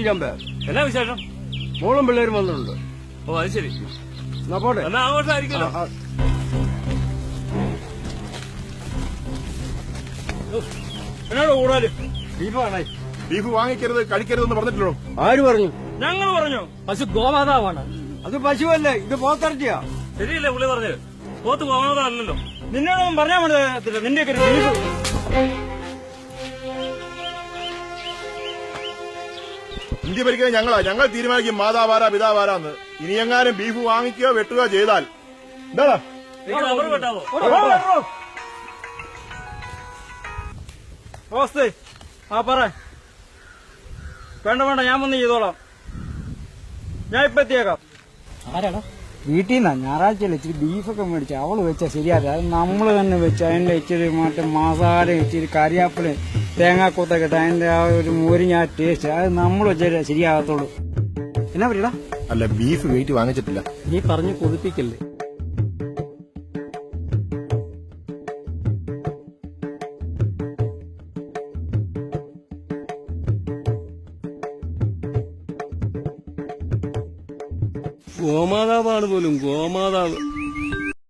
എന്നാ വിശേഷം? മോളും പിള്ളേരും വന്നിട്ടുണ്ട്. ഓ അത് ശരി. എന്നാ പോട്ടെ. എന്നാ ആഘോഷമായിരിക്കുമല്ലോ. എന്നോട് കൂടാല് ബീഫ് വാങ്ങിക്കരുത് കഴിക്കരുതെന്ന് പറഞ്ഞിട്ടുള്ളൂ. ആര് പറഞ്ഞു? ഞങ്ങൾ പറഞ്ഞു. പശു ഗോമാതാവാണ്. അത് പശുവല്ലേ, ഇത് പോത്തിറച്ചിയാ. ശരിയല്ലേ പുള്ളി പറഞ്ഞത്? പോത്ത് ഗോമാതല്ലോ. നിന്നോടൊന്നും പറഞ്ഞാൽ മനസ്സിലാകത്തില്ല. നിന്റെയൊക്കെ ഒരു ബീഫ്. ഇന്ത്യ ഭരിക്കുന്നത് ഞങ്ങളാ. ഞങ്ങൾ തീരുമാനിക്കും മാതാവാരാ പിതാവാരാന്ന്. ഇനി എങ്ങാനും ബീഫ് വാങ്ങിക്കുകയോ വെട്ടുകയോ ചെയ്താൽ എന്താടാ അവർ വെട്ടാവോ? ഓസ്തേ പറ. വേണ്ട വേണ്ട, ഞാൻ വന്ന് ചെയ്തോളാം. ഞാൻ ഇപ്പൊ എത്തിയേക്കാം. ആരാടാ? വീട്ടിൽ നിന്നാ ഞായറാഴ്ചയല്ല ഇച്ചിരി ബീഫൊക്കെ മേടിച്ചു. അവള് വെച്ചാൽ ശരിയാതെ അത് നമ്മൾ തന്നെ വെച്ച് അതിന്റെ ഇച്ചിരി മറ്റേ മസാല ഇച്ചിരി കരിയാപ്പില് തേങ്ങാക്കൂത്തൊക്കെ ഇട്ട് അതിന്റെ ആ ഒരു മോരിഞ്ഞ ടേസ്റ്റ് അത് നമ്മൾ വെച്ചാൽ ശരിയാകത്തുള്ളൂ. എന്നാ പറയടാ? അല്ല, ബീഫ് വെയിറ്റ് വാങ്ങിച്ചിട്ടില്ല. നീ പറഞ്ഞു കൊതിപ്പിക്കല്ലേ. ഗോമാതാവാണ് പോലും. ഗോമാതാവ്